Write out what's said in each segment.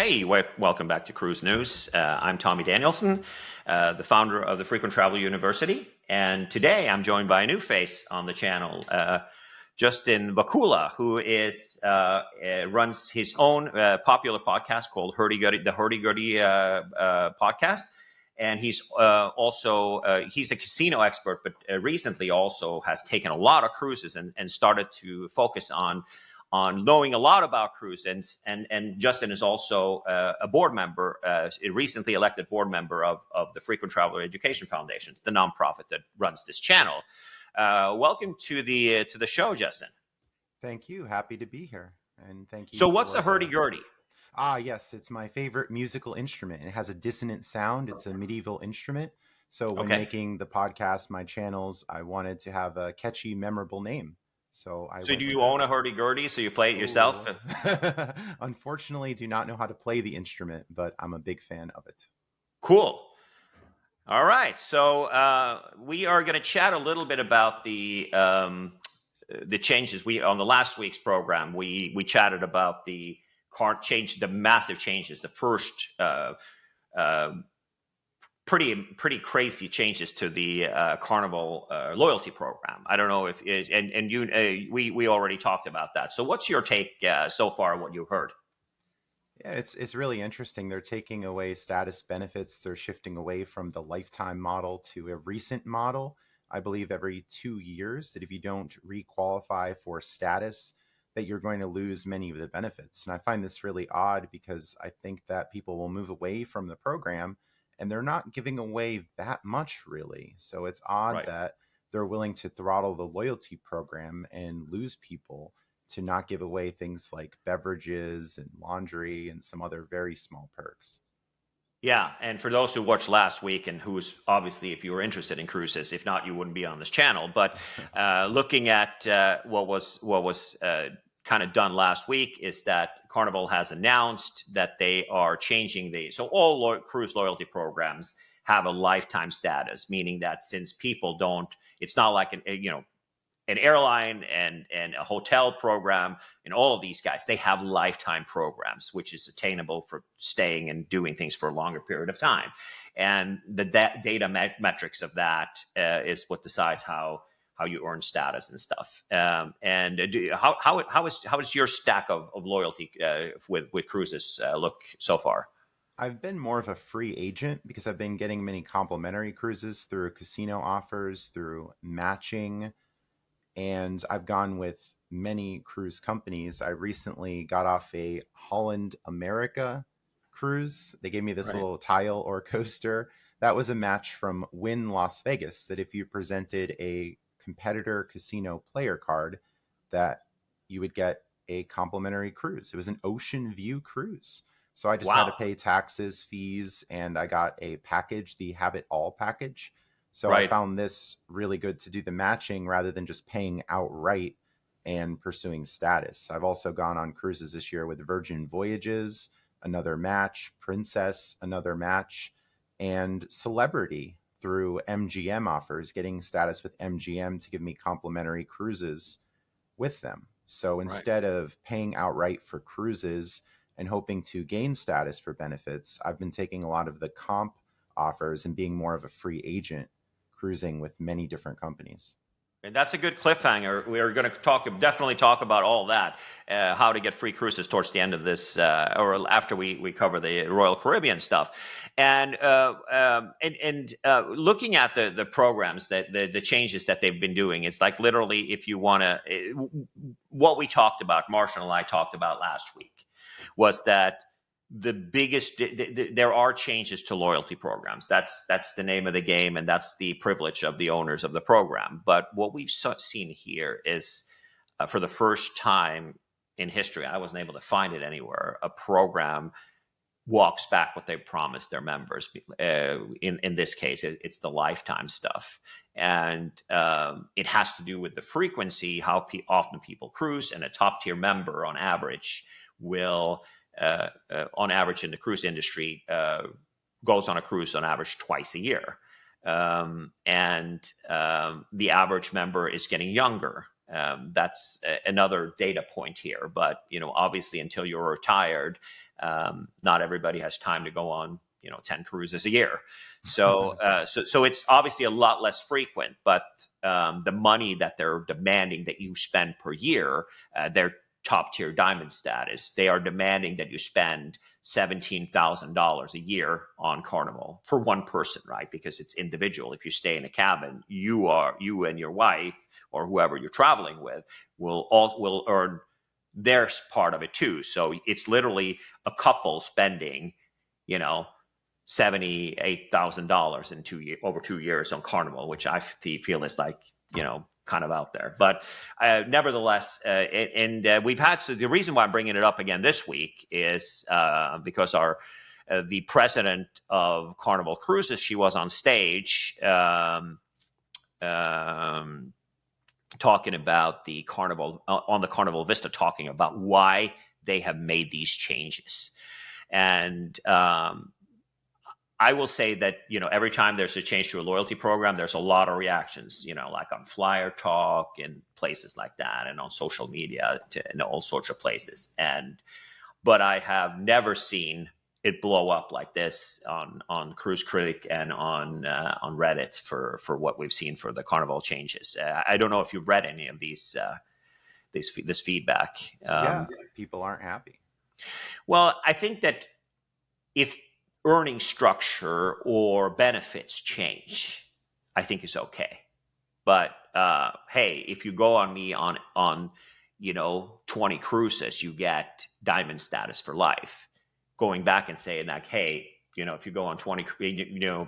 Hey, welcome back to Cruise News. I'm Tommy Danielsen, the founder of the Frequent Travel University. And today I'm joined by a new face on the channel, Justin Vacula, who runs his own popular podcast called the Hurdy-Gurdy podcast. And he's he's a casino expert, but recently also has taken a lot of cruises and started to focus on knowing a lot about cruise. And Justin is also a board member, a recently elected board member of the Frequent Traveler Education Foundation, the nonprofit that runs this channel. Welcome to the show, Justin. Thank you. Happy to be here. And thank you. So what's a hurdy-gurdy? Yes, it's my favorite musical instrument. It has a dissonant sound. It's a medieval instrument. So when making the podcast, my channels, I wanted to have a catchy, memorable name. So do you own a hurdy-gurdy? So you play it yourself? Unfortunately, do not know how to play the instrument, but I'm a big fan of it. Cool. All right. So we are going to chat a little bit about the changes. On the last week's program, we chatted about the massive changes, the first pretty crazy changes to the Carnival loyalty program. I don't know if we already talked about that. So what's your take so far? What you've heard? Yeah, it's really interesting. They're taking away status benefits. They're shifting away from the lifetime model to a recent model. I believe every 2 years that if you don't requalify for status, that you're going to lose many of the benefits. And I find this really odd because I think that people will move away from the program and they're not giving away that much, really. So it's odd that they're willing to throttle the loyalty program and lose people to not give away things like beverages and laundry and some other very small perks. Yeah, and for those who watched last week and who's obviously, if you were interested in cruises, if not, you wouldn't be on this channel. But looking at what was kind of done last week is that Carnival has announced that they are changing so all cruise loyalty programs have a lifetime status, meaning that since people don't, it's not like an airline and a hotel program and all of these guys, they have lifetime programs, which is attainable for staying and doing things for a longer period of time. And the data metrics of that is what decides how you earn status and stuff. How is your stack of loyalty with cruises look so far? I've been more of a free agent because I've been getting many complimentary cruises through casino offers, through matching, and I've gone with many cruise companies. I recently got off a Holland America cruise. They gave me this little tile or coaster. That was a match from Wynn Las Vegas, that if you presented a competitor casino player card, that you would get a complimentary cruise. It was an ocean view cruise. So I just had to pay taxes, fees, and I got a package, the Have It All package. So I found this really good to do the matching rather than just paying outright and pursuing status. I've also gone on cruises this year with Virgin Voyages, another match, Princess, another match, and Celebrity through MGM offers, getting status with MGM to give me complimentary cruises with them. So instead of paying outright for cruises and hoping to gain status for benefits, I've been taking a lot of the comp offers and being more of a free agent, cruising with many different companies. And that's a good cliffhanger. We are going to definitely talk about all that, how to get free cruises towards the end of this, or after we cover the Royal Caribbean stuff. And looking at the programs, the changes that they've been doing, it's like literally, if you want to, what we talked about, Marshall and I talked about last week, was that the biggest, there are changes to loyalty programs. That's the name of the game, and that's the privilege of the owners of the program. But what we've seen here is, for the first time in history, I wasn't able to find it anywhere, a program walks back what they promised their members. In this case, it's the lifetime stuff. And it has to do with the frequency, how often people cruise, and a top tier member on average will, on average in the cruise industry, goes on a cruise on average twice a year. And the average member is getting younger. That's another data point here. But, obviously until you're retired, not everybody has time to go on, 10 cruises a year. So, so it's obviously a lot less frequent, but the money that they're demanding that you spend per year, their top tier diamond status, they are demanding that you spend $17,000 a year on Carnival for one person, right? Because it's individual. If you stay in a cabin, you and your wife or whoever you're traveling with will earn their part of it too. So it's literally a couple spending, $78,000 in over 2 years on Carnival, which I feel is like, kind of out there. But nevertheless, we've had, so the reason why I'm bringing it up again this week is because the president of Carnival Cruises, she was on stage talking about the Carnival, on the Carnival Vista, talking about why they have made these changes. And I will say that, every time there's a change to a loyalty program, there's a lot of reactions, like on Flyer Talk and places like that, and on social media and all sorts of places. But I have never seen it blow up like this on Cruise Critic and on Reddit for what we've seen for the Carnival changes. I don't know if you've read any of this feedback. People aren't happy. Well, I think that if earning structure or benefits change, I think is okay. But hey, if you go on me on 20 cruises, you get diamond status for life. Going back and saying like, hey, if you go on 20,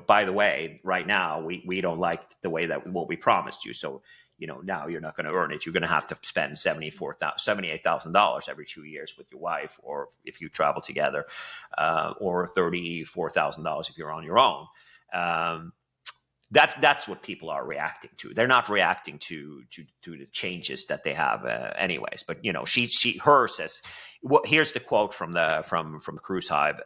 by the way, right now we don't like the way that what we promised you, so now you're not going to earn it. You're going to have to spend $78,000 every 2 years with your wife, or if you travel together, or $34,000 if you're on your own. That's what people are reacting to. They're not reacting to the changes that they have, anyways. But her says, here's the quote from Cruise Hive.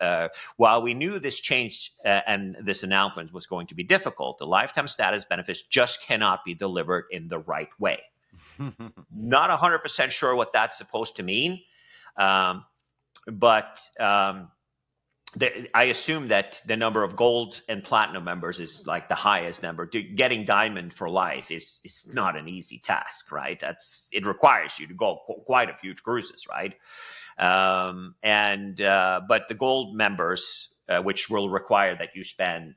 While we knew this change and this announcement was going to be difficult, the lifetime status benefits just cannot be delivered in the right way. Not 100% sure what that's supposed to mean, but I assume that the number of gold and platinum members is like the highest number. Getting diamond for life is not an easy task, right? It requires you to go quite a few cruises, right? But the gold members, which will require that you spend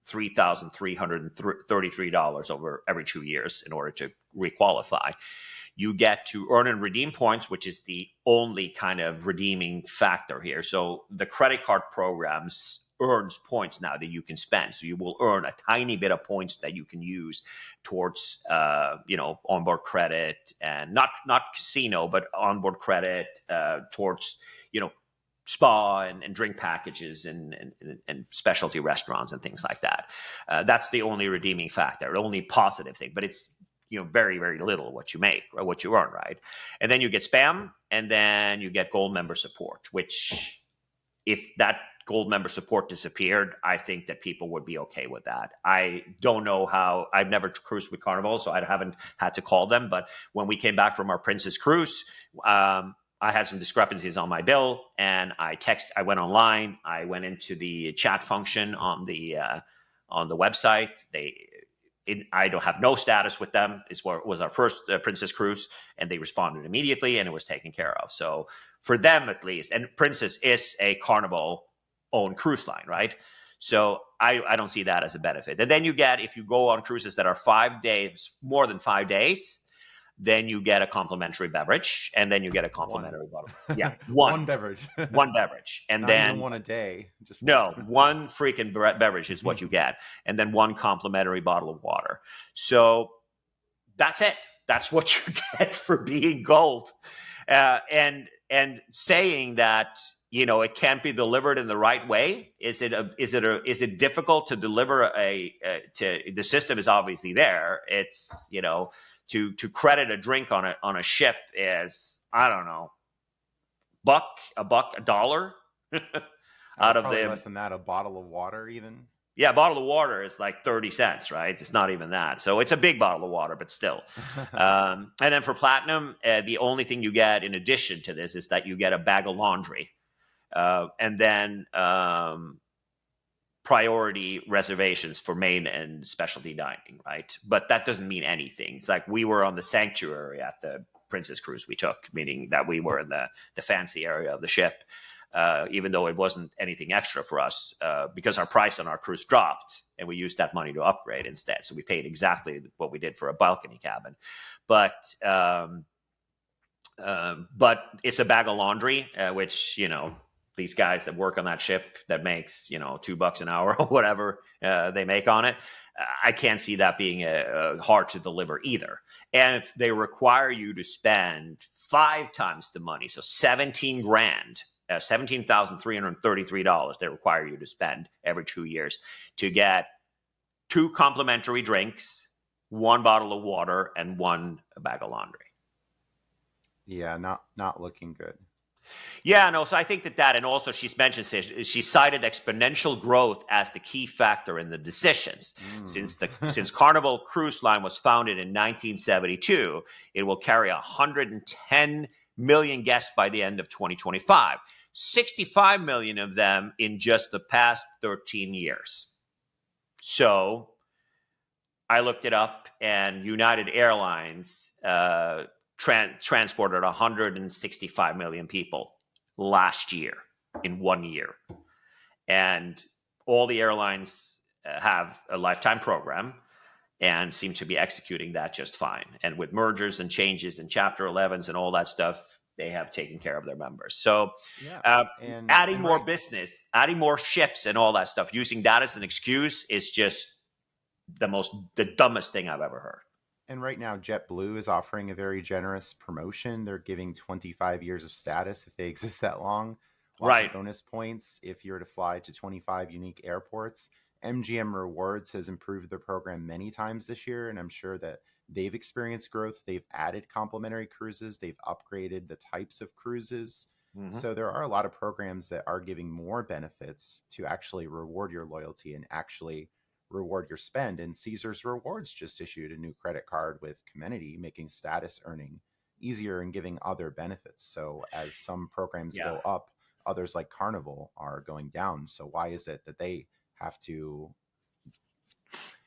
$3,333 over every 2 years in order to requalify. You get to earn and redeem points, which is the only kind of redeeming factor here. So the credit card programs earns points now that you can spend. So you will earn a tiny bit of points that you can use towards, onboard credit, and not casino, but onboard credit towards, spa and drink packages and specialty restaurants and things like that. That's the only redeeming factor, the only positive thing. But it's very, very little what you make or what you earn, right? And then you get spam, and then you get gold member support, which if that gold member support disappeared, I think that people would be okay with that. I don't know how. I've never cruised with Carnival, so I haven't had to call them. But when we came back from our Princess cruise, I had some discrepancies on my bill, and I went online. I went into the chat function on the website. I don't have no status with them. It was our first Princess cruise, and they responded immediately, and it was taken care of. So for them, at least, and Princess is a Carnival-owned cruise line, right? So I don't see that as a benefit. And then you get, if you go on cruises that are 5 days, more than 5 days, then you get a complimentary beverage, and then you get a complimentary bottle. Yeah, one beverage. One beverage. And Not then even one a day. Just one freaking beverage is what you get. And then one complimentary bottle of water. So that's it. That's what you get for being gold. And saying that, it can't be delivered in the right way. Is it difficult to deliver the system is obviously there. It's, to credit a drink on a ship is, I don't know, $1 out of the less than that, a bottle of water even. Yeah, a bottle of water is like 30 cents, right? It's not even that. So it's a big bottle of water, but still. And then for platinum, the only thing you get in addition to this is that you get a bag of laundry. And then priority reservations for main and specialty dining, right? But that doesn't mean anything. It's like we were on the Sanctuary at the Princess Cruise we took, meaning that we were in the fancy area of the ship. Even though it wasn't anything extra for us, because our price on our cruise dropped and we used that money to upgrade instead. So we paid exactly what we did for a balcony cabin. But it's a bag of laundry, which, these guys that work on that ship that makes, $2 an hour or whatever they make on it. I can't see that being hard to deliver either. And if they require you to spend 5 times the money, so 17 grand, $17,333 they require you to spend every 2 years to get 2 complimentary drinks, 1 bottle of water, and 1 bag of laundry. Yeah, not looking good. Yeah, no, so I think that, and also she cited exponential growth as the key factor in the decisions. Since Carnival Cruise Line was founded in 1972, it will carry 110 million guests by the end of 2025. 65 million of them in just the past 13 years. So I looked it up, and United Airlines transported 165 million people last year in 1 year. And all the airlines have a lifetime program and seem to be executing that just fine. And with mergers and changes and Chapter 11s and all that stuff, they have taken care of their members. So adding more business, adding more ships and all that stuff, using that as an excuse is just the dumbest thing I've ever heard. And right now, JetBlue is offering a very generous promotion. They're giving 25 years of status if they exist that long. Lots of bonus points if you're to fly to 25 unique airports. MGM Rewards has improved their program many times this year, and I'm sure that they've experienced growth. They've added complimentary cruises. They've upgraded the types of cruises. So there are a lot of programs that are giving more benefits to actually reward your loyalty and actually reward your spend. And Caesars Rewards just issued a new credit card with Comenity, making status earning easier and giving other benefits. So as some programs go up, others like Carnival are going down. So why is it that they have to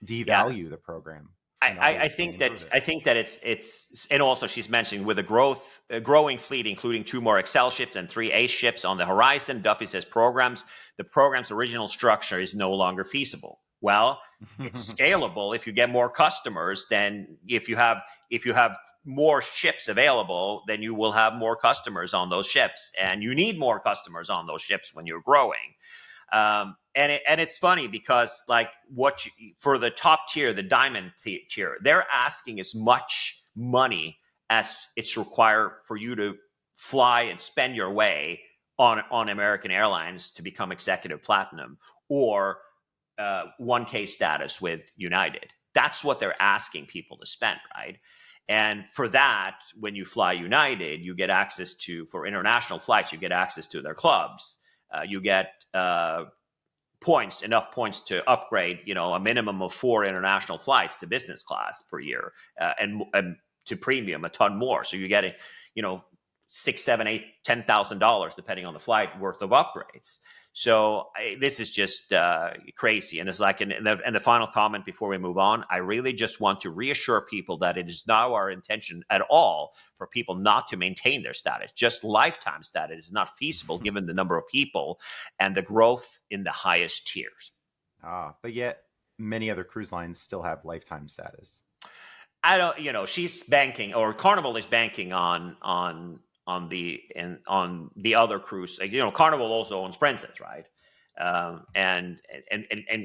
devalue the program? I think that it's and also she's mentioning with a growing fleet, including 2 more Excel ships and 3 Ace ships on the horizon. Duffy says the program's original structure is no longer feasible. Well, it's scalable if you get more customers. Then if you have more ships available, then you will have more customers on those ships, and you need more customers on those ships when you're growing. And it's funny because for the top tier, the Diamond tier, they're asking as much money as it's required for you to fly and spend your way on American Airlines to become executive platinum or 1K status with United. That's what they're asking people to spend, right? And for that, when you fly United, you get access to, for international flights, you get access to their clubs. You get enough points to upgrade, a minimum of 4 international flights to business class per year, and to premium a ton more. So you get $6,000, $7,000, $8,000, $10,000 depending on the flight worth of upgrades. So this is just crazy. And it's like, and the final comment before we move on, I really just want to reassure people that it is not our intention at all for people not to maintain their status. Just lifetime status is not feasible given the number of people and the growth in the highest tiers. But yet many other cruise lines still have lifetime status. I don't, she's banking, or Carnival is banking on the other cruise. Carnival also owns Princess, right? And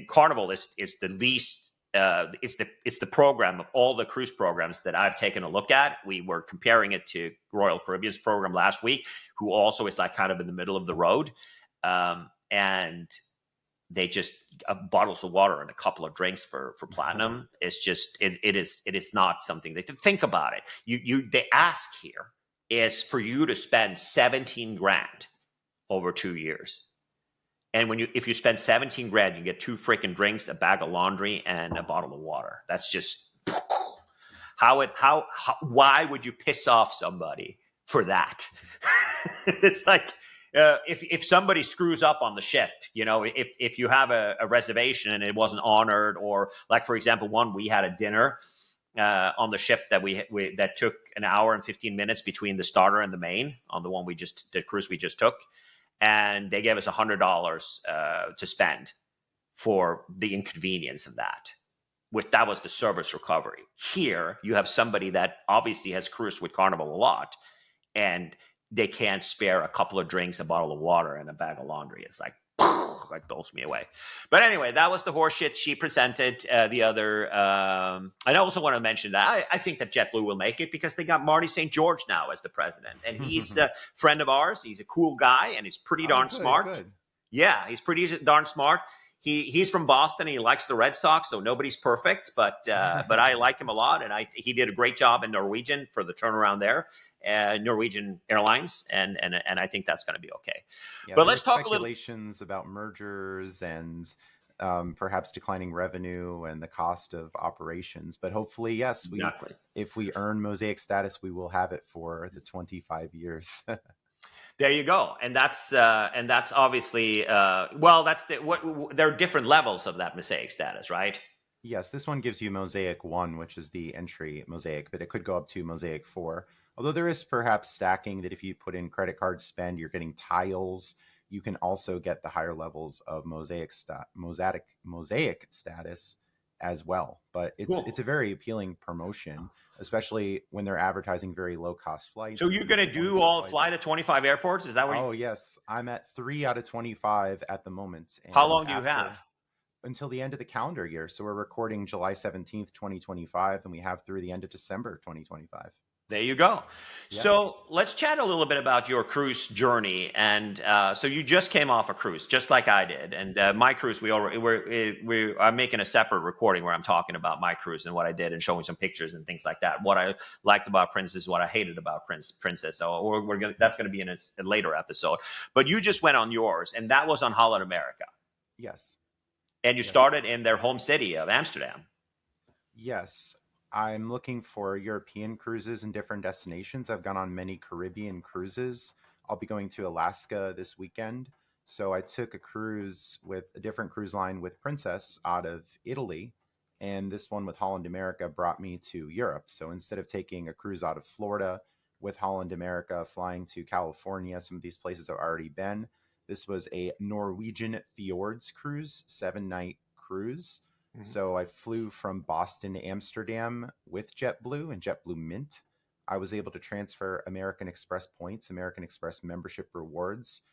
Carnival is the least. It's the program of all the cruise programs that I've taken a look at. We were comparing it to Royal Caribbean's program last week, who also is kind of in the middle of the road, and they just bottles of water and a couple of drinks for platinum. It's just it is not something that, to think about it. They ask here is for you to spend 17 grand over 2 years. And if you spend 17 grand, you get 2 freaking drinks, a bag of laundry, and a bottle of water. That's just why would you piss off somebody for that? It's like, if somebody screws up on the ship, if you have a reservation and it wasn't honored, or like, for example, we had a dinner on the ship that took an hour and 15 minutes between the starter and the main on the cruise we just took. And they gave us $100 to spend for the inconvenience of that. That was the service recovery. Here, you have somebody that obviously has cruised with Carnival a lot, and they can't spare a couple of drinks, a bottle of water, and a bag of laundry. It's like blows me away. But anyway, that was the horseshit she presented. The other, I also want to mention that I think that JetBlue will make it because they got Marty St. George now as the president, and he's a friend of ours. He's a cool guy, and he's pretty darn smart. Good. Yeah, he's pretty darn smart. He's from Boston. And he likes the Red Sox, so nobody's perfect. But I like him a lot, and he did a great job in Norwegian for the turnaround there, Norwegian Airlines, and I think that's going to be okay. Yeah, but let's talk speculations about mergers and perhaps declining revenue and the cost of operations. But hopefully, yes, if we earn Mosaic status, we will have it for the 25 years. There you go, and that's obviously there are different levels of that Mosaic status, right? Yes, this one gives you Mosaic 1, which is the entry Mosaic, but it could go up to Mosaic 4. Although there is perhaps stacking that if you put in credit card spend, you're getting tiles. You can also get the higher levels of Mosaic status as well. But it's a very appealing promotion, especially when they're advertising very low cost flights. So you're going to fly to 25 airports? Is that what? Oh, yes. I'm at 3 out of 25 at the moment. And how long do you have? Until the end of the calendar year. So we're recording July 17th, 2025, and we have through the end of December 2025. There you go. Yeah. So let's chat a little bit about your cruise journey. And so you just came off a cruise, just like I did. And my cruise, I'm making a separate recording where I'm talking about my cruise and what I did and showing some pictures and things like that. What I liked about Princess, what I hated about Princess. So that's going to be in a later episode. But you just went on yours, and that was on Holland America. Yes. And you started in their home city of Amsterdam. Yes. I'm looking for European cruises in different destinations. I've gone on many Caribbean cruises. I'll be going to Alaska this weekend. So I took a cruise with a different cruise line with Princess out of Italy. And this one with Holland America brought me to Europe. So instead of taking a cruise out of Florida with Holland America, flying to California, some of these places I've already been, this was a Norwegian Fjords cruise, 7-night cruise. So I flew from Boston to Amsterdam with JetBlue and JetBlue Mint. I was able to transfer American Express points, American Express membership rewards,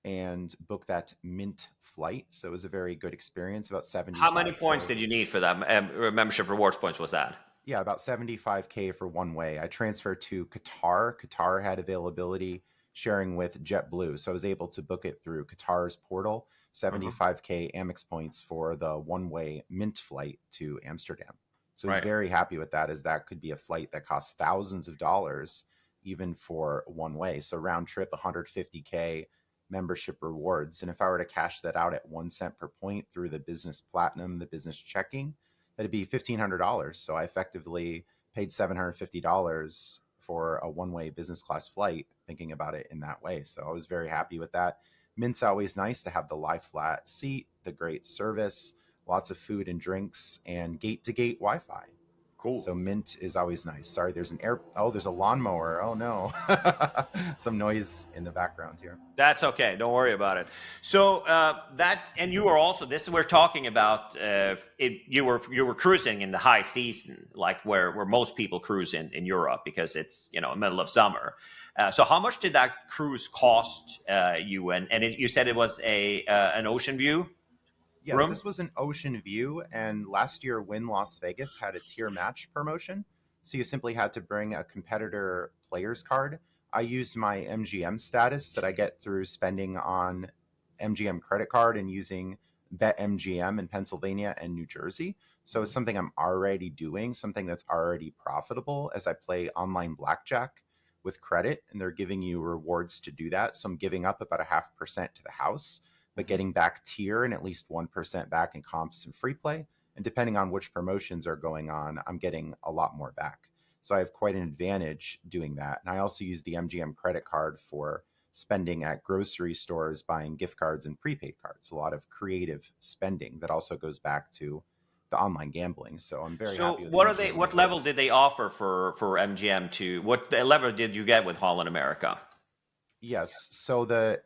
and book that Mint flight. So it was a very good experience. About 70. How many points did you need for that membership rewards points? Was that? Yeah, about 75K for one way. I transferred to Qatar. Qatar had availability sharing with JetBlue, so I was able to book it through Qatar's portal. 75K Amex points for the one-way Mint flight to Amsterdam. So I was very happy with that, as that could be a flight that costs thousands of dollars even for one way. So round trip, 150K membership rewards. And if I were to cash that out at 1 cent per point through the business platinum, the business checking, that'd be $1,500. So I effectively paid $750 for a one-way business class flight, thinking about it in that way. So I was very happy with that. Mint's always nice to have the lie flat seat, the great service, lots of food and drinks, and gate-to-gate Wi-Fi. Cool. So Mint is always nice. Sorry, there's there's a lawnmower. Oh no. Some noise in the background here. That's okay. Don't worry about it. So and you were also, we're talking about, you were cruising in the high season, like where most people cruise in Europe, because it's, middle of summer. So how much did that cruise cost you? And you said it was an ocean view? Yes, this was an ocean view, and last year Wynn Las Vegas had a tier match promotion. So you simply had to bring a competitor player's card. I used my MGM status that I get through spending on MGM credit card and using BetMGM in Pennsylvania and New Jersey. So it's something I'm already doing, something that's already profitable, as I play online blackjack with credit, and they're giving you rewards to do that. So I'm giving up about 0.5% to the house. but getting back tier and at least 1% back in comps and free play. And depending on which promotions are going on, I'm getting a lot more back. So I have quite an advantage doing that. And I also use the MGM credit card for spending at grocery stores, buying gift cards and prepaid cards. A lot of creative spending that also goes back to the online gambling. So I'm very happy with what are MGM they? What rewards. level did they offer for MGM to? What level did you get with Holland America? Yes. So the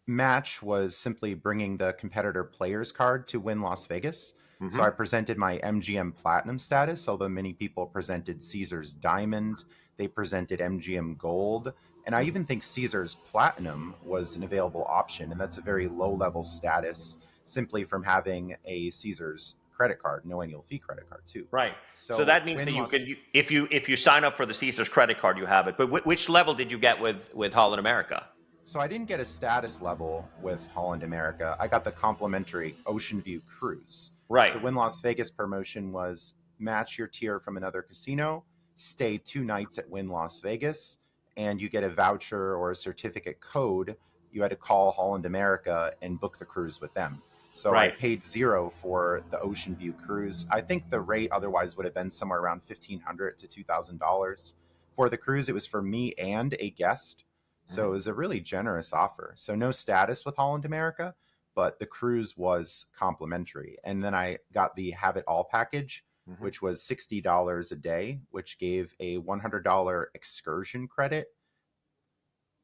match was simply bringing the competitor players card to win Las Vegas. So I presented my MGM Platinum status, although many people presented Caesars Diamond. They presented MGM Gold. And I even think Caesars Platinum was an available option. And that's a very low-level status simply from having a Caesars credit card, no annual fee credit card too. Right. So that means that you can, if you sign up for the Caesars credit card, you have it. But which level did you get with Holland America? So I didn't get a status level with Holland America. I got the complimentary Ocean View cruise. Right. So Win Las Vegas promotion was match your tier from another casino, stay 2 nights at Win Las Vegas, and you get a voucher or a certificate code. You had to call Holland America and book the cruise with them. So right. I paid $0 for the Ocean View cruise. I think the rate otherwise would have been somewhere around $1,500 to $2,000. For the cruise, it was for me and a guest. So it was a really generous offer. So no status with Holland America, but the cruise was complimentary. And then I got the Have It All package, which was $60 a day, which gave a $100 excursion credit,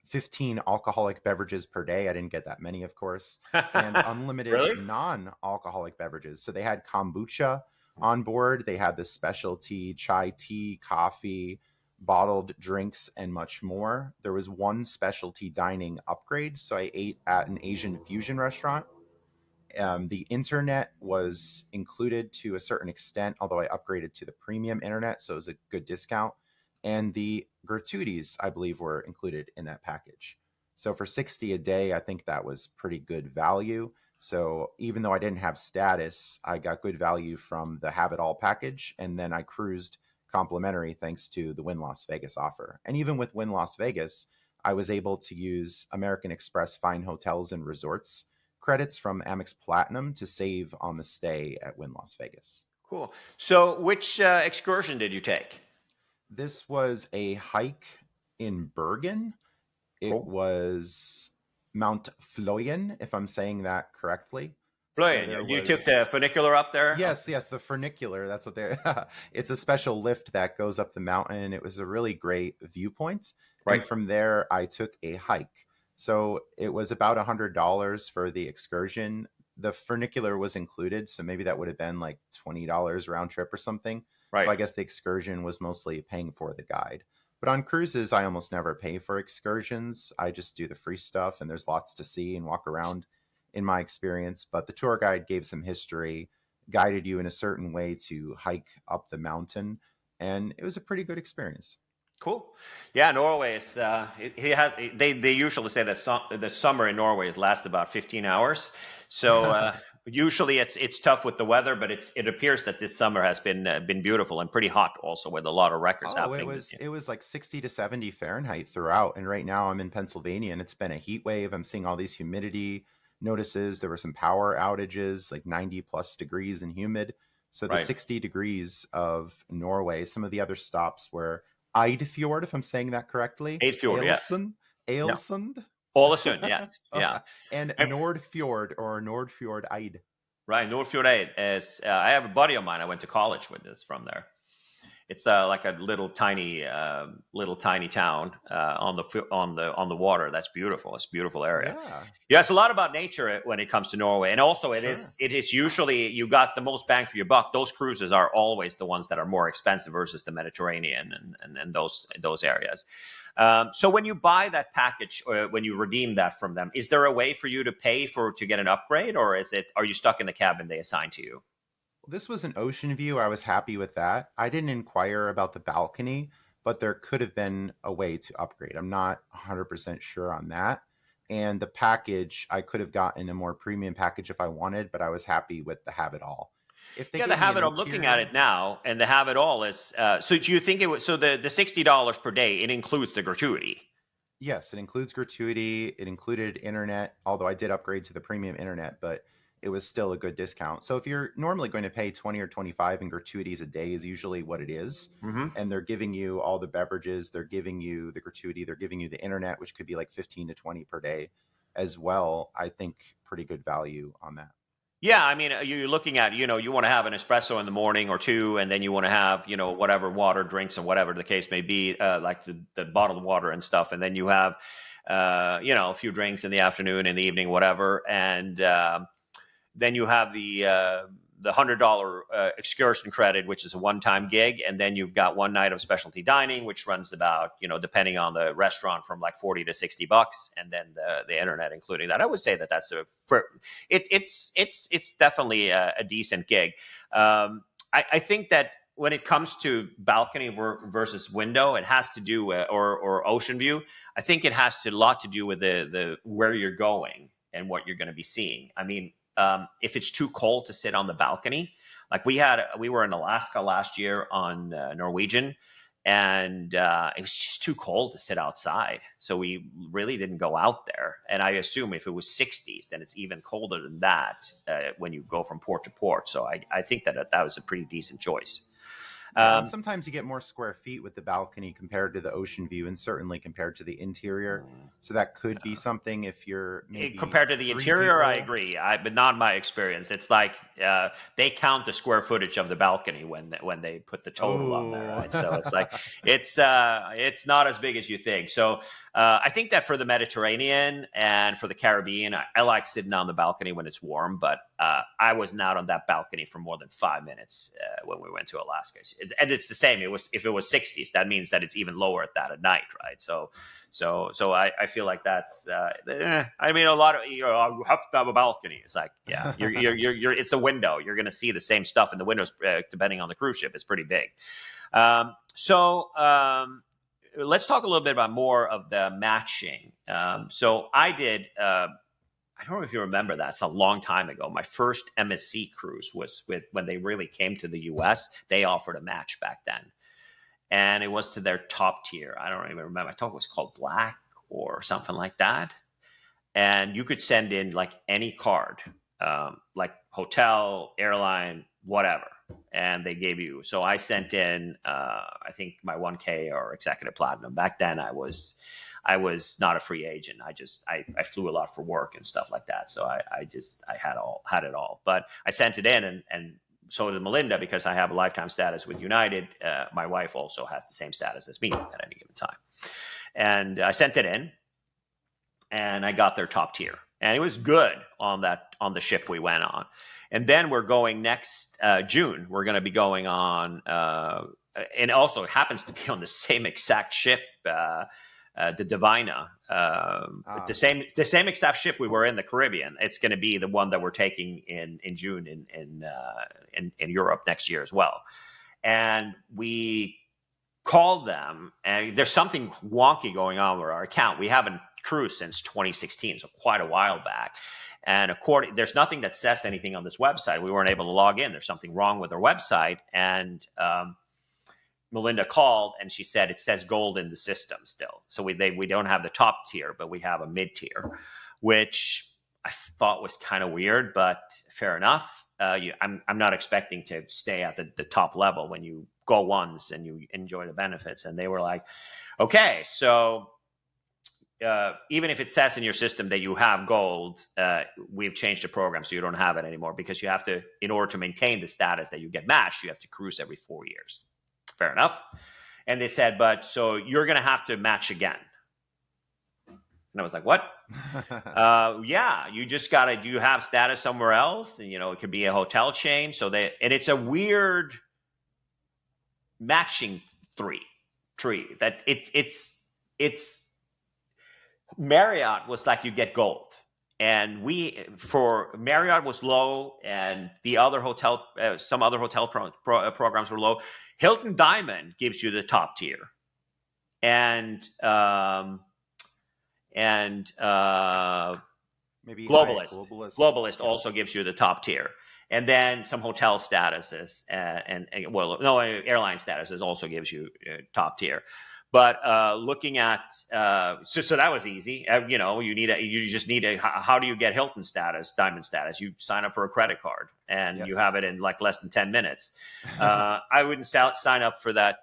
15 alcoholic beverages per day. I didn't get that many, of course, and unlimited Really? non-alcoholic beverages. So they had kombucha on board. They had the specialty chai tea, coffee, bottled drinks, and much more. There was one specialty dining upgrade. So I ate at an Asian fusion restaurant. The internet was included to a certain extent, although I upgraded to the premium internet. So it was a good discount. And the gratuities, I believe, were included in that package. So for $60 a day, I think that was pretty good value. So even though I didn't have status, I got good value from the Have It All package. And then I cruised complimentary thanks to the Win Las Vegas offer. And even with Win Las Vegas, I was able to use American Express Fine Hotels and Resorts credits from Amex Platinum to save on the stay at Win Las Vegas. Cool. So which excursion did you take? This was a hike in Bergen. It was Mount Fløyen, if I'm saying that correctly. Fløyen. You took the funicular up there? Yes, the funicular. That's what they're. It's a special lift that goes up the mountain. It was a really great viewpoint. Right. And from there, I took a hike. So it was about $100 for the excursion. The funicular was included, so maybe that would have been like $20 round trip or something. Right. So I guess the excursion was mostly paying for the guide. But on cruises, I almost never pay for excursions. I just do the free stuff, and there's lots to see and walk around in my experience. But the tour guide gave some history, guided you in a certain way to hike up the mountain, and it was a pretty good experience. Cool. Yeah, Norway is. They usually say that the summer in Norway lasts about 15 hours. So usually it's tough with the weather, but it appears that this summer has been beautiful and pretty hot also, with a lot of records happening. It was like 60 to 70 Fahrenheit throughout, and right now I'm in Pennsylvania, and it's been a heat wave. I'm seeing all these humidity notices. There were some power outages, like 90 plus degrees and humid. So the 60 degrees of Norway. Some of the other stops were Eidfjord, if I'm saying that correctly. Eidfjord, yes. Ailsund. Ålesund, yes. Yeah. And Nordfjord or Nordfjord Eid. Right, Nordfjord Eid is. I have a buddy of mine I went to college with this from there. It's like a little tiny town on the water. That's beautiful. It's a beautiful area. Yeah, it's a lot about nature when it comes to Norway, and also it is usually you got the most bang for your buck. Those cruises are always the ones that are more expensive versus the Mediterranean and those areas. So when you buy that package or when you redeem that from them, is there a way for you to pay to get an upgrade, or are you stuck in the cabin they assign to you? This was an ocean view. I was happy with that. I didn't inquire about the balcony, but there could have been a way to upgrade. I'm not 100% sure on that. And the package, I could have gotten a more premium package if I wanted, but I was happy with the Have It All. The Have It All, I'm looking at it now, and the Have It All is, so do you think it was, so the $60 per day, it includes the gratuity? Yes, it includes gratuity. It included internet, although I did upgrade to the premium internet, but it was still a good discount. So if you're normally going to pay 20 or 25 and gratuities a day is usually what it is, Mm-hmm. and they're giving you all the beverages, they're giving you the gratuity, they're giving you the internet, which could be like 15 to 20 per day as well, I think pretty good value on that. Yeah, I mean, you're looking at, you want to have an espresso in the morning or two, and then you want to have, whatever water, drinks, and whatever the case may be, like the bottled water and stuff, and then you have, a few drinks in the afternoon, in the evening, whatever, and then you have the $100 excursion credit, which is a one-time gig, and then you've got one night of specialty dining, which runs about, depending on the restaurant, from like $40 to $60, and then the internet including that. I would say that's it's definitely a decent gig. I think that when it comes to balcony versus window, it has to do or ocean view. I think it has a lot to do with the where you're going and what you're going to be seeing. I mean, if it's too cold to sit on the balcony, like we were in Alaska last year on Norwegian, and it was just too cold to sit outside. So we really didn't go out there. And I assume if it was 60s, then it's even colder than that when you go from port to port. So I think that was a pretty decent choice. And sometimes you get more square feet with the balcony compared to the ocean view, and certainly compared to the interior. So that could be something if you're maybe compared to the interior. I agree, but not my experience. It's like they count the square footage of the balcony when they put the total on there. Right? So it's like it's not as big as you think. So I think that for the Mediterranean and for the Caribbean, I like sitting on the balcony when it's warm, but I was not on that balcony for more than 5 minutes when we went to Alaska. And it's the same. If it was 60s, that means that it's even lower at night, right? So I feel like that's. I mean, a lot of you have to have a balcony. It's like, yeah, you're it's a window. You're going to see the same stuff in the windows, depending on the cruise ship. It's pretty big. Let's talk a little bit about more of the matching. So I did. I don't know if you remember that. It's a long time ago. My first MSC cruise was when they really came to the US. They offered a match back then. And it was to their top tier. I don't even remember. I thought it was called Black or something like that. And you could send in like any card, like hotel, airline, whatever. And they gave you. So I sent in, I think my 1K or executive platinum. Back then I was not a free agent. I flew a lot for work and stuff like that. So I had it all. But I sent it in, and so did Melinda, because I have a lifetime status with United. My wife also has the same status as me at any given time. And I sent it in, and I got their top tier, and it was good on the ship we went on. And then we're going next June. We're going to be going on, and also it happens to be on the same exact ship. The Divina, the same exact ship we were in the Caribbean. It's going to be the one that we're taking in June in Europe next year as well. And we called them, and there's something wonky going on with our account. We haven't cruised since 2016, so quite a while back. And there's nothing that says anything on this website. We weren't able to log in. There's something wrong with our website, and Melinda called, and she said it says gold in the system still. So we don't have the top tier, but we have a mid tier, which I thought was kind of weird, but fair enough. I'm not expecting to stay at the top level when you go once and you enjoy the benefits. And they were like, okay, so even if it says in your system that you have gold, we've changed the program so you don't have it anymore, because you have to, in order to maintain the status that you get matched, you have to cruise every 4 years. Fair enough. And they said, but so you're going to have to match again. And I was like, what? Yeah, you just got to, do you have status somewhere else? And, it could be a hotel chain. And it's a weird matching tree that it's Marriott was like, you get gold. And for Marriott was low, and the other hotel, some other hotel programs were low. Hilton Diamond gives you the top tier, and maybe Globalist also gives you the top tier, and then some hotel statuses, airline statuses also gives you top tier. But looking at so that was easy. You just need a how do you get Hilton status, Diamond status? You sign up for a credit card, and you have it in like less than 10 minutes. I wouldn't sign up for that.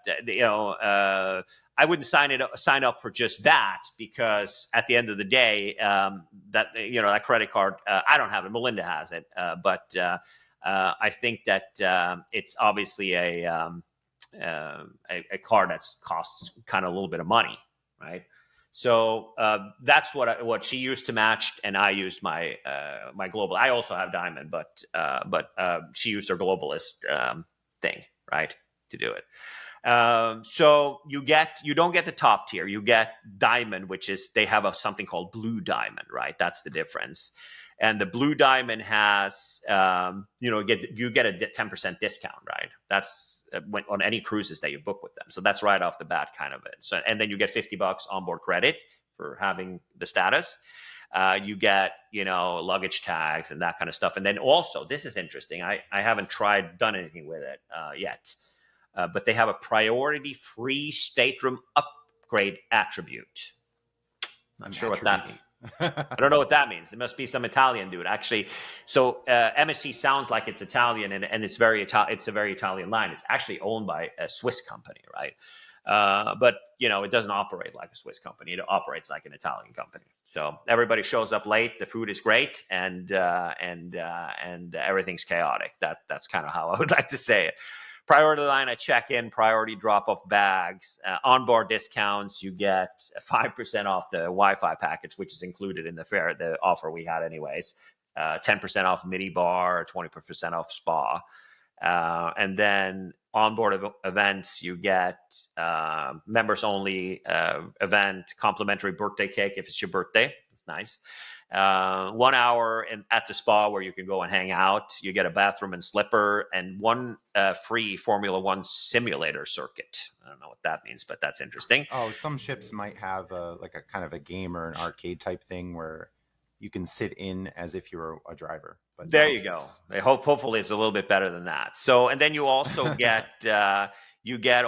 I wouldn't sign up for just that, because at the end of the day, that credit card, I don't have it. Melinda has it, but I think that it's obviously a card that costs kind of a little bit of money, right? So that's what she used to match, and I used my global. I also have Diamond, but she used her globalist thing, right, to do it. So you don't get the top tier. You get Diamond, which is they have something called Blue Diamond, right? That's the difference. And the Blue Diamond has you get a 10% discount, right? That's on any cruises that you book with them. So that's right off the bat kind of it. So, and then you get $50 onboard credit for having the status. You get, luggage tags and that kind of stuff. And then also, this is interesting. I haven't done anything with it yet. But they have a priority free stateroom upgrade attribute. Not sure what that means. I don't know what that means. It must be some Italian dude, actually. So MSC sounds like it's Italian, and it's it's a very Italian line. It's actually owned by a Swiss company, right? But it doesn't operate like a Swiss company. It operates like an Italian company. So everybody shows up late. The food is great, and everything's chaotic. That's kind of how I would like to say it. Priority line at check-in, priority drop-off bags, onboard discounts. You get 5% off the Wi-Fi package, which is included in the offer we had anyways. 10% off mini bar, 20% off spa. And then onboard events, you get members-only event, complimentary birthday cake if it's your birthday. It's nice. 1 hour at the spa where you can go and hang out. You get a bathroom and slipper, and one free Formula One simulator circuit. I don't know what that means, but that's interesting. Oh, some ships might have a kind of a game or an arcade type thing where you can sit in as if you were a driver. But there you go. Hopefully it's a little bit better than that. So, and then you also get you get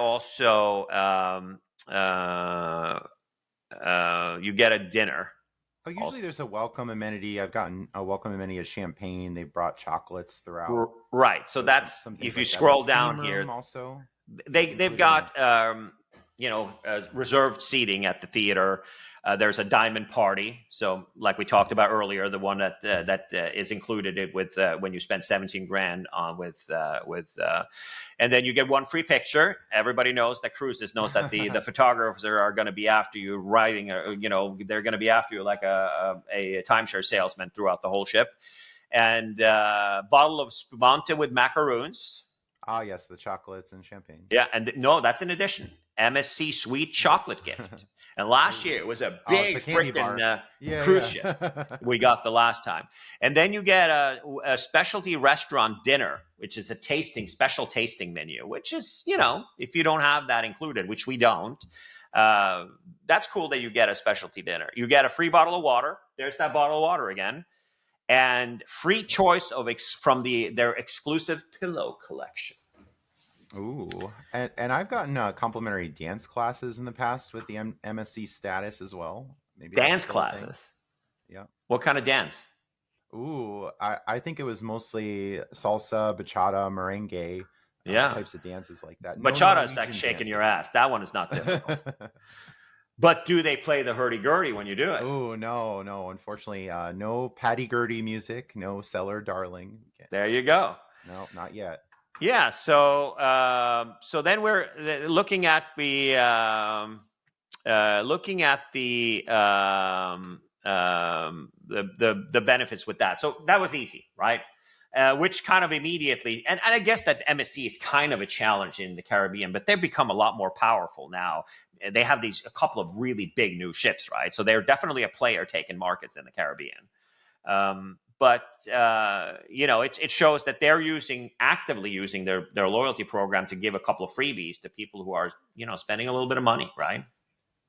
a dinner. Oh, usually there's a welcome amenity. I've gotten a welcome amenity of champagne. They brought chocolates throughout. Right. So that's if you scroll down here. Also, they've got reserved seating at the theater. There's a diamond party. So like we talked about earlier, the one that is included with when you spend 17 grand on with and then you get one free picture. Everybody knows that cruises knows that the photographers are going to be after you riding, they're going to be after you like a timeshare salesman throughout the whole ship. And bottle of spumante with macaroons. Ah, yes, the chocolates and champagne. Yeah, and no, that's an addition. MSC sweet chocolate gift. And last year it was a big freaking cruise ship we got the last time. And then you get a specialty restaurant dinner, which is a special tasting menu, which is, if you don't have that included, which we don't, that's cool that you get a specialty dinner. You get a free bottle of water. There's that bottle of water again. And free choice from their exclusive pillow collection. Ooh, and I've gotten complimentary dance classes in the past with the MSC status as well. Maybe dance classes. Yeah. What kind of dance? Ooh, I think it was mostly salsa, bachata, merengue. Types of dances like that. Bachata is like shaking your ass. That one is not difficult. But do they play the hurdy-gurdy when you do it? Oh, no. Unfortunately, no patty-gurdy music, no Cellar Darling. There you go. No, not yet. Yeah, so then we're looking at the benefits with that. So that was easy, right? Which kind of immediately, and I guess that MSC is kind of a challenge in the Caribbean, but they've become a lot more powerful now. They have a couple of really big new ships, right? So they're definitely a player taking markets in the Caribbean. But it shows that they're actively using their loyalty program to give a couple of freebies to people who are, spending a little bit of money, right?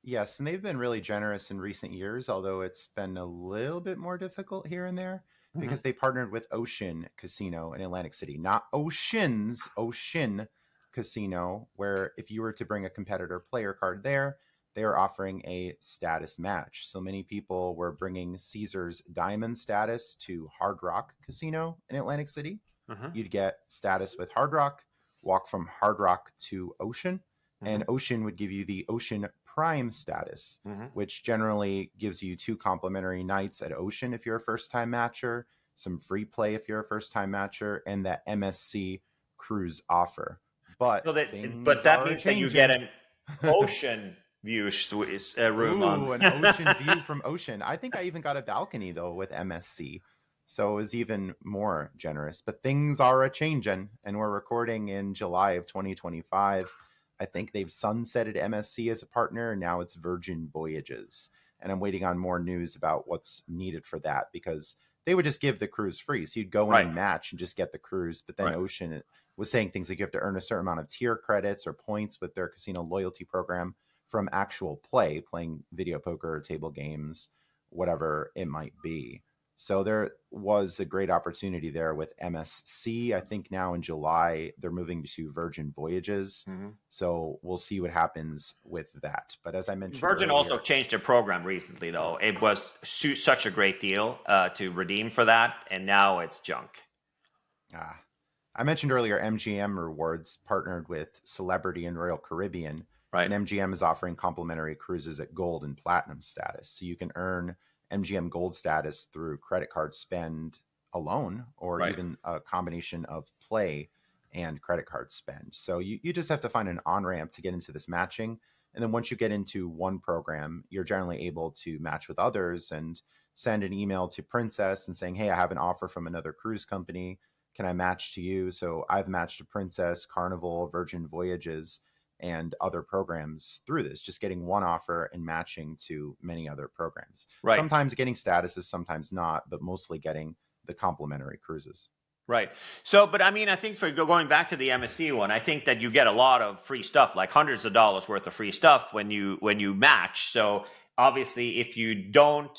Yes, and they've been really generous in recent years, although it's been a little bit more difficult here and there because they partnered with Ocean Casino in Atlantic City, not Oceans, Ocean. casino where if you were to bring a competitor player card there, they are offering a status match. So many people were bringing Caesar's Diamond status to Hard Rock Casino in Atlantic City. Mm-hmm. You'd get status with Hard Rock, walk from Hard Rock to Ocean, and Ocean would give you the Ocean Prime status, which generally gives you 2 complimentary nights at Ocean if you're a first-time matcher, some free play if you're a first-time matcher, and that MSC cruise offer. But So things but that are means changing. that you get an ocean view room Ooh, on. an ocean view from Ocean. I think I even got a balcony though with MSC. So it was even more generous. But things are a changing, and we're recording in July of 2025. I think they've sunsetted MSC as a partner, and now it's Virgin Voyages. And I'm waiting on more news about what's needed for that, because they would just give the cruise free. So you'd go in and match and just get the cruise. But then Ocean was saying things like you have to earn a certain amount of tier credits or points with their casino loyalty program from actual playing video poker or table games, whatever it might be. So there was a great opportunity there with MSC. I think now in July, they're moving to Virgin Voyages. So we'll see what happens with that. But as I mentioned, Virgin earlier, also changed their program recently, though. It was such a great deal to redeem for that, and now it's junk. I mentioned earlier, MGM Rewards partnered with Celebrity and Royal Caribbean. Right. And MGM is offering complimentary cruises at Gold and Platinum status. So you can earn MGM Gold status through credit card spend alone, or even a combination of play and credit card spend. So you just have to find an on-ramp to get into this matching. And then once you get into one program, you're generally able to match with others and send an email to Princess and saying, hey, I have an offer from another cruise company. Can I match to you? So I've matched to Princess, Carnival, Virgin Voyages, and other programs through this, just getting one offer and matching to many other programs. Right. Sometimes getting statuses, sometimes not, but mostly getting the complimentary cruises. Right. So, but I mean, I think for going back to the MSC one, I think that you get a lot of free stuff, like hundreds of dollars worth of free stuff when you match. So obviously, if you don't,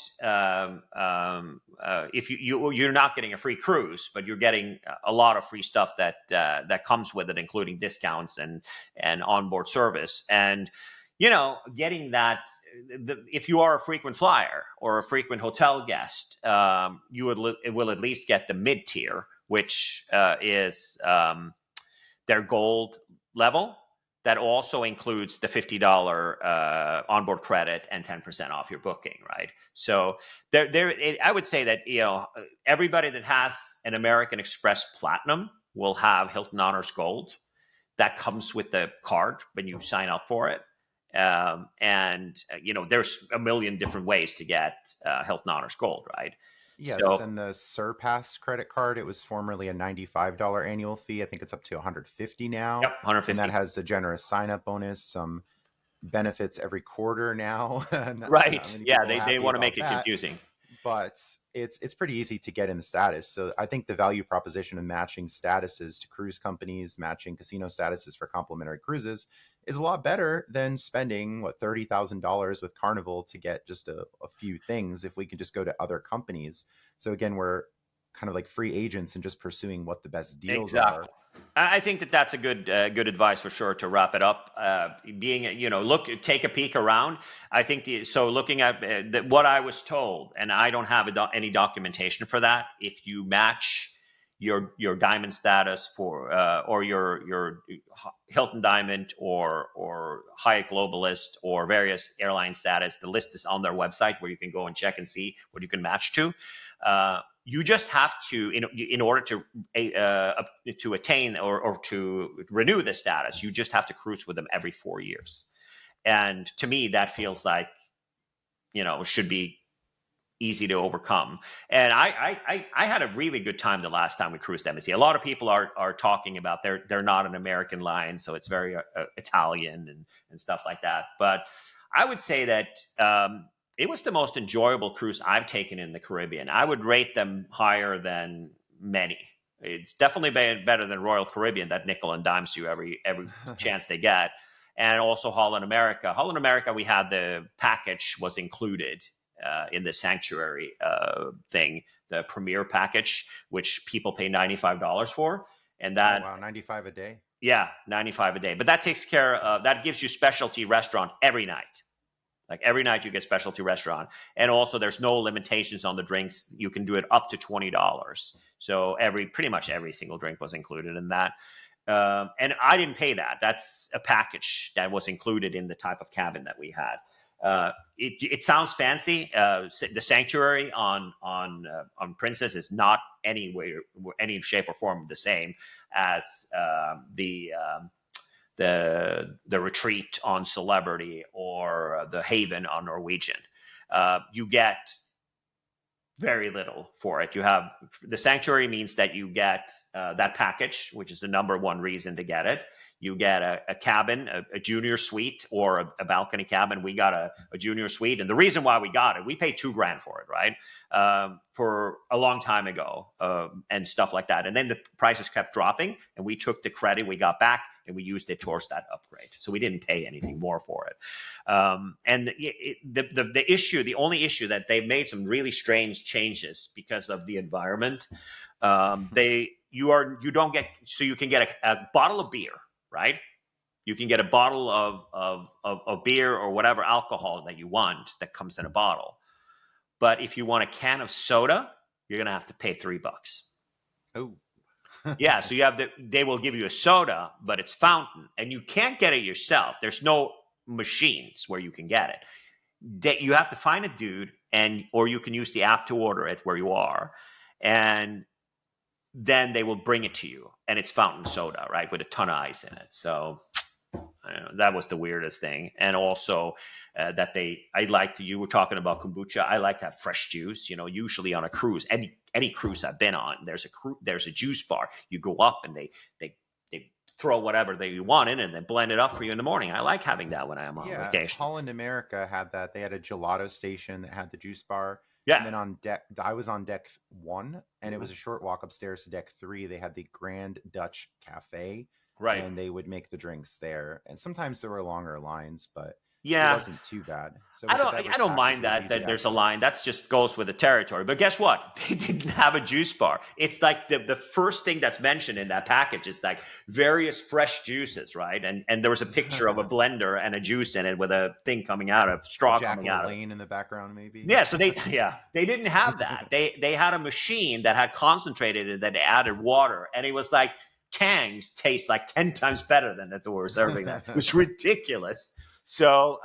if you're not getting a free cruise, but you're getting a lot of free stuff that comes with it, including discounts and onboard service. And getting that, if you are a frequent flyer or a frequent hotel guest, it will at least get the mid tier, which is their gold level. That also includes the $50 onboard credit and 10% off your booking, right? So I would say that everybody that has an American Express Platinum will have Hilton Honors Gold. That comes with the card when you sign up for it. There's a million different ways to get Hilton Honors Gold, right? Yes, So, and the Surpass credit card, it was formerly a $95 annual fee. I think it's up to $150 now. Yep, $150. And that has a generous sign-up bonus, some benefits every quarter now. Right. Yeah, they want to make it confusing. But it's pretty easy to get in the status. So I think the value proposition of matching statuses to cruise companies, matching casino statuses for complimentary cruises, is a lot better than spending $30,000 with Carnival to get just a few things if we can just go to other companies. So again, we're kind of like free agents and just pursuing what the best deals are. I think that's a good advice for sure to wrap it up. Take a peek around. I think looking at what I was told, and I don't have any documentation for that. If you match your diamond status for or your Hilton Diamond or Hyatt Globalist or various airline status, the list is on their website where you can go and check and see what you can match to. You just have to, in order to attain or to renew the status, you just have to cruise with them every 4 years. And to me, that feels like, should be easy to overcome. And I had a really good time the last time we cruised MSC. A lot of people are talking about they're not an American line, so it's very Italian and stuff like that. But I would say that it was the most enjoyable cruise I've taken in the Caribbean. I would rate them higher than many. It's definitely better than Royal Caribbean, that nickel and dimes you every chance they get. And also Holland America. Holland America, we had the package was included in the Sanctuary thing, the Premier package, which people pay $95 for. And that, $95 a day. Yeah, 95 a day. But that takes care of, that gives you specialty restaurant every night. Like every night you get specialty restaurant. And also there's no limitations on the drinks. You can do it up to $20. So pretty much every single drink was included in that. And I didn't pay that. That's a package that was included in the type of cabin that we had. It sounds fancy. The sanctuary on Princess is not any shape or form the same as the retreat on Celebrity or the Haven on Norwegian. You get very little for it. You have the sanctuary means that you get that package, which is the number one reason to get it. You get a cabin, a junior suite, or a balcony cabin. We got a junior suite. And the reason why we got it, we paid $2,000 for it, right? For a long time ago, and stuff like that. And then the prices kept dropping, and we took the credit we got back and we used it towards that upgrade. So we didn't pay anything more for it. And the only issue that they've made some really strange changes because of the environment. You don't get, so you can get a bottle of beer, right? You can get a bottle of beer or whatever alcohol that you want that comes in a bottle. But if you want a can of soda, you're going to have to pay $3. Oh, yeah. So they will give you a soda, but it's fountain, and you can't get it yourself. There's no machines where you can get it. You have to find a dude, or you can use the app to order it where you are, and then they will bring it to you, and it's fountain soda, right, with a ton of ice in it. So I don't know, that was the weirdest thing. And also you were talking about kombucha. I like to have fresh juice. Usually on a cruise, any cruise I've been on, there's a juice bar. You go up and they throw whatever you want in and then blend it up for you in the morning. I like having that when I'm on vacation. Holland America had that. They had a gelato station that had the juice bar. Yeah. And then on deck, I was on deck 1, and it was a short walk upstairs to deck 3. They had the Grand Dutch Cafe. Right. And they would make the drinks there. And sometimes there were longer lines, but yeah, it wasn't too bad. So I don't mind that there's a line. That's just goes with the territory. But guess what? They didn't have a juice bar. It's like the first thing that's mentioned in that package is like various fresh juices, right? And there was a picture of a blender and a juice in it with a thing coming out of straw coming out. Lane in the background, maybe. Yeah. So they didn't have that. They had a machine that had concentrated it, that they added water, and it was like Tang's taste like 10 times better than that they were serving that. It was ridiculous. So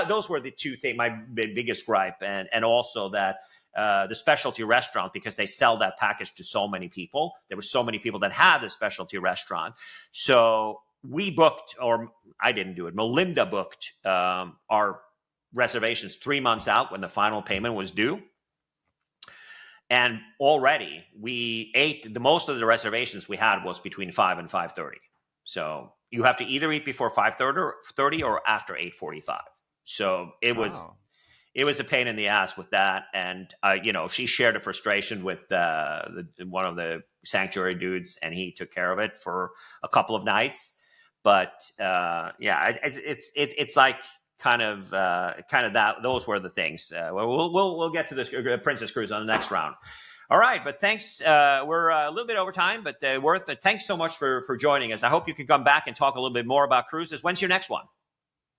those were the two things, my biggest gripe, and also that the specialty restaurant, because they sell that package to so many people. There were so many people that had the specialty restaurant. So we booked, or I didn't do it, Melinda booked our reservations 3 months out when the final payment was due. And already we ate, the most of the reservations we had was between 5 and 5:30. So you have to either eat before 5:30 or after 8:45. So it was a pain in the ass with that. And, she shared a frustration with one of the sanctuary dudes, and he took care of it for a couple of nights. But it's like kind of that. Those were the things. We'll get to this Princess Cruise on the next round. All right, but thanks. We're a little bit over time, but worth it. Thanks so much for joining us. I hope you can come back and talk a little bit more about cruises. When's your next one?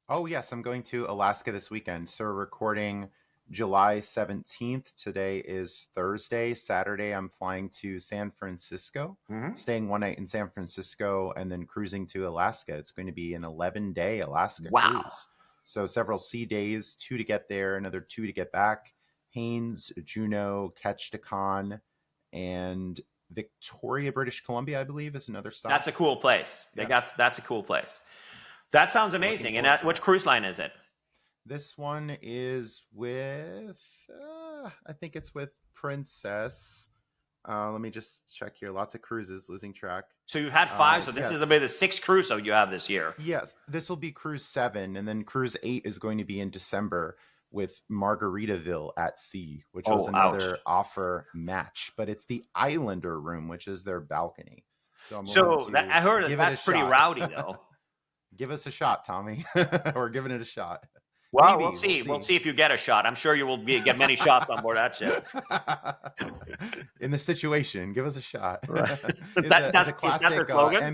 Oh, yes, I'm going to Alaska this weekend. So we're recording July 17th. Today is Thursday. Saturday, I'm flying to San Francisco, staying one night in San Francisco, and then cruising to Alaska. It's going to be an 11-day Alaska cruise. So several sea days, 2 to get there, another 2 to get back. Haines, Juneau, Ketchikan, and Victoria, British Columbia, I believe, is another stop. That's a cool place. Yeah. That's a cool place. That sounds amazing. And which cruise line is it? This one is with, I think it's with Princess. Let me just check here. Lots of cruises, losing track. So you've had 5, so this is about the 6th cruise you have this year. Yes, this will be cruise 7, and then cruise 8 is going to be in December with Margaritaville at Sea, which was another offer match. But it's the Islander room, which is their balcony. I heard that's pretty rowdy, though. Give us a shot, Tommy. We're giving it a shot. Well, we'll see. We'll see if you get a shot. I'm sure you will get many shots on board that ship. In the situation, give us a shot. Right. That's a classic slogan?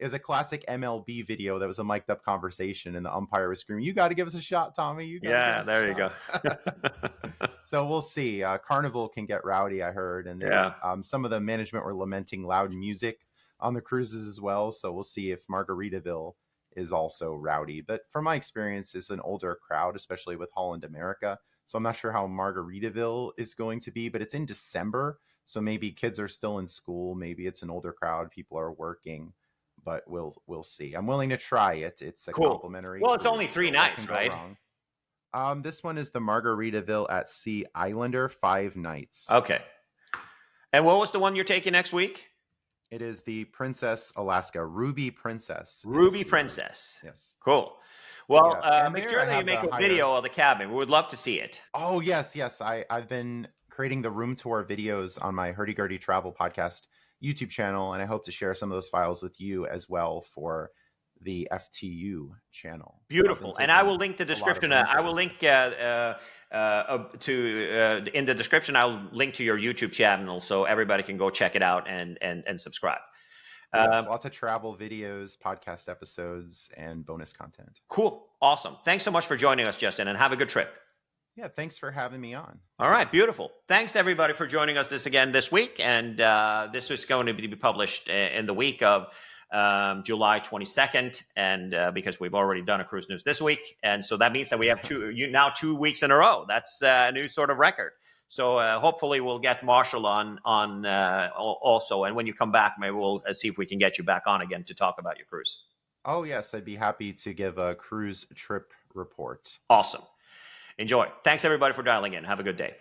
it was a classic MLB video that was a mic'd up conversation, and the umpire was screaming, "You got to give us a shot, Tommy. You got to Yeah, give us there a you go. shot." So we'll see. Carnival can get rowdy, I heard, and some of the management were lamenting loud music on the cruises as well. So we'll see if Margaritaville is also rowdy. But from my experience, it's an older crowd, especially with Holland America. So I'm not sure how Margaritaville is going to be, but it's in December. So maybe kids are still in school. Maybe it's an older crowd. People are working, but we'll see. I'm willing to try it. It's a complimentary. Well, it's cruise, only 3 so nights, right? This one is the Margaritaville at Sea Islander, 5 nights. Okay. And what was the one you're taking next week? It is the Princess Alaska, Ruby Princess. Ruby Princess. Yes. Cool. Well, make there sure I that you have make the a video of the cabin. We would love to see it. Oh, yes. I've been creating the room tour videos on my Hurdy Gurdy Travel Podcast YouTube channel, and I hope to share some of those files with you as well for the FTU channel. Beautiful. And I will link the description. I will link in the description. I'll link to your YouTube channel so everybody can go check it out and subscribe. Yes, lots of travel videos, podcast episodes, and bonus content. Cool. Awesome. Thanks so much for joining us, Justin, and have a good trip. Yeah, thanks for having me on. All right, beautiful. Thanks, everybody, for joining us this week. And this is going to be published in the week of July 22nd, and because we've already done a cruise news this week. And so that means that we have 2 weeks in a row. That's a new sort of record. So hopefully we'll get Marshall on also. And when you come back, maybe we'll see if we can get you back on again to talk about your cruise. Oh, yes. I'd be happy to give a cruise trip report. Awesome. Enjoy. Thanks, everybody, for dialing in. Have a good day.